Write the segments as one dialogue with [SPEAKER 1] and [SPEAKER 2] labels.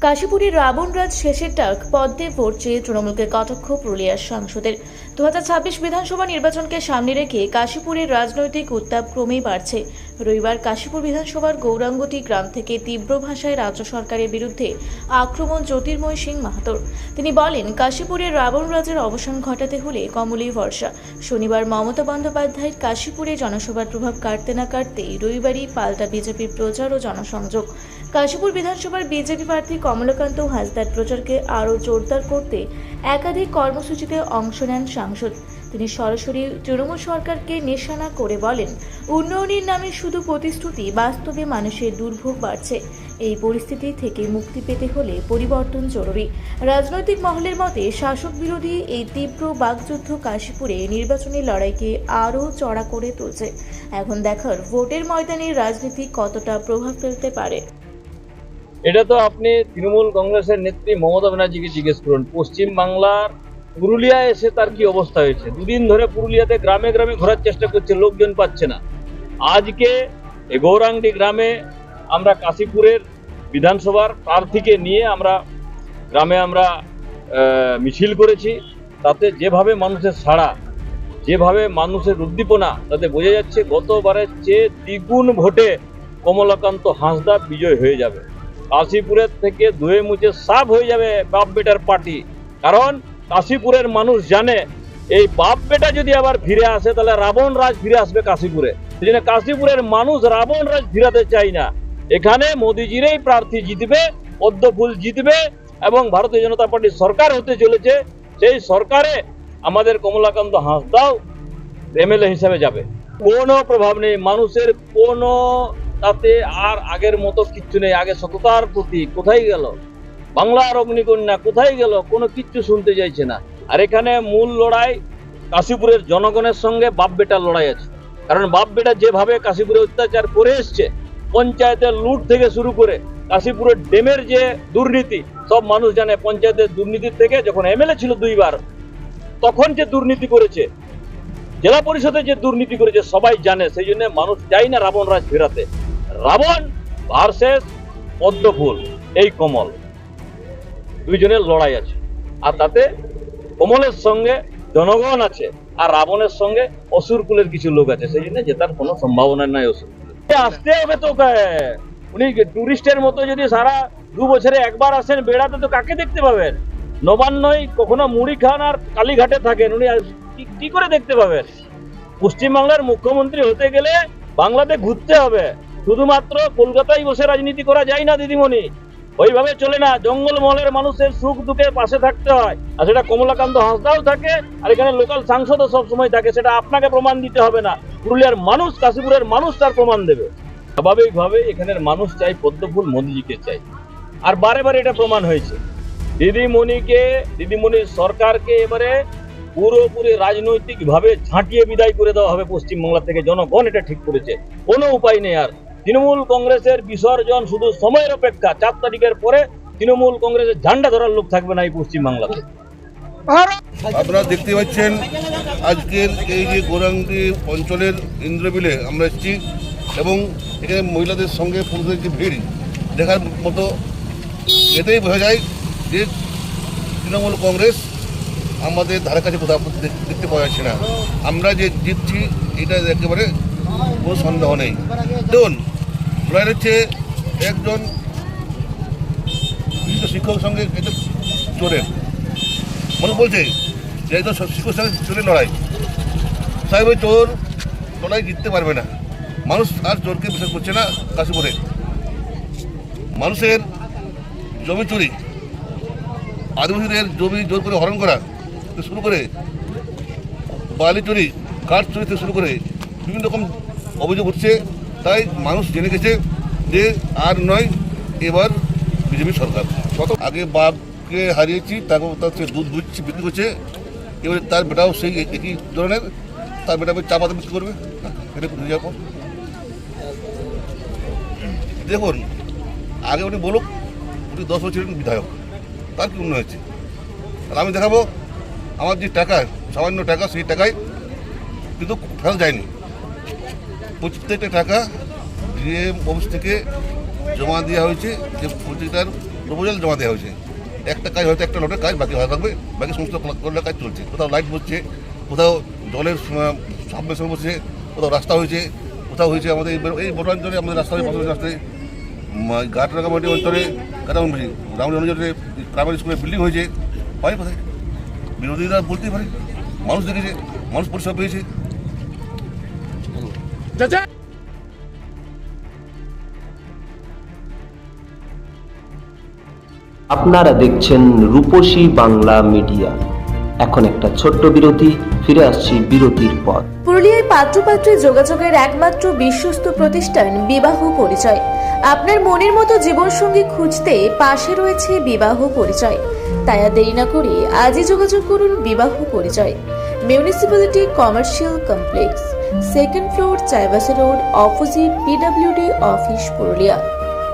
[SPEAKER 1] কাশীপুরের রাবণরাজ শেষের ডাক পদ্মে ভোট চেয়ে তৃণমূলকে কটাক্ষ পুরুলিয়ার সাংসদের। 2026 বিধানসভা নির্বাচনকে সামনে রেখে কাশীপুরের রাজনৈতিক উত্তাপ ক্রমেই বাড়ছে। রবিবার কাশীপুর বিধানসভার গৌরাঙ্গটি গ্রাম থেকে তীব্র ভাষায় রাজ্য সরকারের বিরুদ্ধে আক্রমণ জ্যোতির্ময় সিং মাহাতোর। তিনি বলেন, কাশীপুরের রাবণরাজের অবসান ঘটাতে হলে কমলেই ভরসা। শনিবার মমতা বন্দ্যোপাধ্যায়ের কাশীপুরে জনসভার প্রভাব কাটতে না কাটতেই রবিবারই পাল্টা বিজেপির প্রচার ও জনসংযোগ। কাশীপুর বিধানসভার বিজেপি প্রার্থী কমলাকান্ত হাসদার প্রচারকে আরও জোরদার করতে একাধিক কর্মসূচিতে অংশ নেন সাংসদ। তিনি সরাসরি তৃণমূল সরকারকে নিশানা করে বলেন, উন্নয়নের নামে শুধু প্রতিশ্রুতি, বাস্তবে মানুষের দুর্ভোগ বাড়ছে। এই পরিস্থিতি থেকে মুক্তি পেতে হলে পরিবর্তন জরুরি। রাজনৈতিক মহলের মতে শাসক বিরোধী এই তীব্র বাকযুদ্ধ কাশীপুরে নির্বাচনী লড়াইকে আরও চড়া করে তুলছে। এখন দেখার ভোটের ময়দানে রাজনীতি কতটা প্রভাব ফেলতে পারে।
[SPEAKER 2] এটা তো আপনি তৃণমূল কংগ্রেসের নেত্রী মমতা ব্যানার্জিকে জিজ্ঞেস করুন। পশ্চিম বাংলার পুরুলিয়ায় এসে তার কি অবস্থা হয়েছে। দুদিন ধরে পুরুলিয়াতে গ্রামে গ্রামে ঘোরার চেষ্টা করছে, লোকজন পাচ্ছে না। আজকে এই গৌরাঙ্গি গ্রামে আমরা কাশীপুরের বিধানসভার প্রার্থীকে নিয়ে গ্রামে মিছিল করেছি। তাতে যেভাবে মানুষের সাড়া, যেভাবে মানুষের উদ্দীপনা, তাতে বোঝা যাচ্ছে গতবারের চেয়ে দ্বিগুণ ভোটে কমলাকান্ত হাসদা বিজয় হয়ে যাবে। কাশীপুরের থেকে ধুয়ে মুছে সাফ হয়ে যাবে বাপ বেটার পার্টি। কারণ কাশীপুরের মানুষ জানে, এই বাপ বেটা যদি আবার ফিরে আসে তাহলে রাবণ রাজ ফিরে আসবে কাশীপুরে। সেই জন্য কাশীপুরের মানুষ রাবণ রাজ ফিরাতে চাই না। এখানে মোদিজিরই প্রার্থী জিতবে, পদ্মফুল জিতবে এবং ভারতীয় জনতা পার্টির সরকার হতে চলেছে। সেই সরকারে আমাদের কমলাকান্ত হাসদাও এমএলএ হিসাবে যাবে। কোনো প্রভাব নেই মানুষের, কোনো তাতে আর আগের মতো কিচ্ছু নেই। আগে সততার প্রতি কোথায় গেল, বাংলার অগ্নিকন্যা কোথায় গেল, কোনো কিচ্ছু শুনতে চাইছে না। আর এখানে মূল লড়াই কাশীপুরের জনগণের সঙ্গে বাপ বেটার লড়াই আছে। কারণ বাপ বেটা যেভাবে কাশীপুরে অত্যাচার করে এসছে, পঞ্চায়েতের লুট থেকে শুরু করে কাশীপুরের ডেমের যে দুর্নীতি, সব মানুষ জানে। পঞ্চায়েতের দুর্নীতির থেকে যখন এমএলএ ছিল দুইবার, তখন যে দুর্নীতি করেছে, জেলা পরিষদে যে দুর্নীতি করেছে, সবাই জানে। সেই জন্য মানুষ চাই না রাবণ রাজ ফেরাতে। রাবণ ভার্সেস পদ্মফুল, এই কমল, দুইজনের লড়াই আছে। আর তাতে কমলের সঙ্গে জনগণ আছে, আর রাবণের সঙ্গে অসুরকুলের কিছু লোক আছে। সেই জন্য জেতার কোনো সম্ভাবনা নাই। অসুরকুলে আসতে হবে তো, উনি টুরিস্টের মতো যদি সারা 2 বছরে একবার আসেন বেড়াতে, তো কাকে দেখতে পাবেন? নবান্নই কখনো মুড়ি খান আর কালীঘাটে থাকেন, উনি কি করে দেখতে পাবেন? পশ্চিমবাংলার মুখ্যমন্ত্রী হতে গেলে বাংলাতে ঘুরতে হবে। শুধুমাত্র কলকাতায় বসে রাজনীতি করা যায় না দিদিমণি, ওইভাবে চলে না। জঙ্গলমহলের মানুষের সুখ দুঃখে পাশে থাকতে হয়, আর সেটা কমলাকান্ত হাসদাও থাকে, আর এখানে লোকাল সাংসদও সবসময় থাকে। সেটা আপনাকে প্রমাণ দিতে হবে না, পুরুলিয়ার মানুষ, কাশীপুরের মানুষ তার প্রমাণ দেবে। স্বাভাবিকভাবে এখানের মানুষ চাই পদ্মফুল, মোদিজিকে চাই। আর বারে বারে এটা প্রমাণ হয়েছে। দিদিমণির সরকারকে এবারে পুরোপুরি রাজনৈতিকভাবে ঝাঁটিয়ে বিদায় করে দেওয়া হবে পশ্চিমবাংলা থেকে। জনগণ এটা ঠিক করেছে, কোনো উপায় নেই। আর তৃণমূল কংগ্রেসের বিসর্জন শুধু সময়ের অপেক্ষা। 4 তারিখের পরে তৃণমূল কংগ্রেসের ঝান্ডা ধরার লোক থাকবে না এই পশ্চিমবাংলাতে।
[SPEAKER 3] আপনারা দেখতে পাচ্ছেন আজকের এই যে গৌরাঙ্গি অঞ্চলের ইন্দ্রবিলে আমরা এসেছি, এবং এখানে মহিলাদের সঙ্গে পুরুষদের যে ভিড় দেখার মতো, এতেই বোঝা যায় যে তৃণমূল কংগ্রেস আমাদের ধারে কাছে কোথাও দেখতে পাওয়া যাচ্ছে না। আমরা যে জিতছি এটা একেবারে কোনো সন্দেহ নেই। দেখুন, লড়াই হচ্ছে একজন বিশিষ্ট শিক্ষকের সঙ্গে একজন চোরের। মনে বলছে যে একজন শিক্ষকের সঙ্গে চোরের লড়াই। সাহেব ওই চোর লড়াই জিততে পারবে না। মানুষ আর চোরকে বিশ্বাস করছে না। কাশীপুরে মানুষের জমি চুরি, আদিবাসীদের জমি জোর করে হরণ করা থেকে শুরু করে, বালি চুরি, কাঠ চুরি থেকে শুরু করে বিভিন্ন রকম অভিযোগ উঠছে। তাই মানুষ জেনে গেছে যে আর নয়, এবার বিজেপি সরকার। কত আগে বাঘকে হারিয়েছি, তারপর তার সে দুধ বিক্রি করছে, এবারে তার বেটাও সেই একই ধরনের, তার বেটা চা পাতা বিক্রি করবে। এটা কোথায় যাবো? দেখুন, আগে উনি বলুক উনি 10 বছর বিধায়ক, তার কি উন্নয়ন হয়েছে। আর আমি দেখাবো আমার যে টাকা, সামান্য টাকা, সেই টাকায় কিন্তু ফেরত যায়নি। প্রত্যেকটা টাকা ডিএম অফিস থেকে জমা দেওয়া হয়েছে, যে প্রত্যেকটার প্রপোজাল জমা দেওয়া হয়েছে। একটা কাজ হয়তো একটা লটের কাজ বাকি হয়ে থাকবে, বাকি সমস্ত করার কাজ চলছে। কোথাও লাইট বসছে, কোথাও জলের সাবমেশন বসছে, কোথাও রাস্তা হয়েছে, কোথাও হয়েছে আমাদের এই বনাঞ্চলে আমাদের রাস্তায় পাশাপাশি রাস্তায় গাটরাগামাটি অঞ্চলে রামলি অঞ্চলে প্রাইমারি স্কুলের বিল্ডিং হয়েছে। হয় কোথায় বিরোধীরা বলতেই পারে, মানুষ দেখেছে, মানুষ পরিষেবা পেয়েছে।
[SPEAKER 4] আপনারা দেখছেন রূপসী বাংলা মিডিয়া। এখন একটা ছোট্ট বিরতি, ফিরে আসছি বিরতির পর।
[SPEAKER 1] পুরুলিয়ায় পাত্রপাত্রী যোগাযোগের একমাত্র বিশ্বস্ত প্রতিষ্ঠান বিবাহ পরিচয়। আপনার মনের মতো জীবনসঙ্গী খুঁজতে পাশে রয়েছে বিবাহ পরিচয়। তাই আর দেরি না করে আজই যোগাযোগ করুন বিবাহ পরিচয়। Municipality commercial complex, second floor, Chaibasa road, opposite PWD office, Purulia.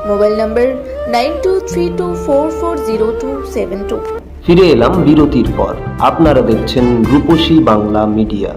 [SPEAKER 1] Mobile নম্বর 9232440272।
[SPEAKER 4] ফিরে এলাম বিরতির পর। আপনারা দেখছেন রূপসী বাংলা মিডিয়া।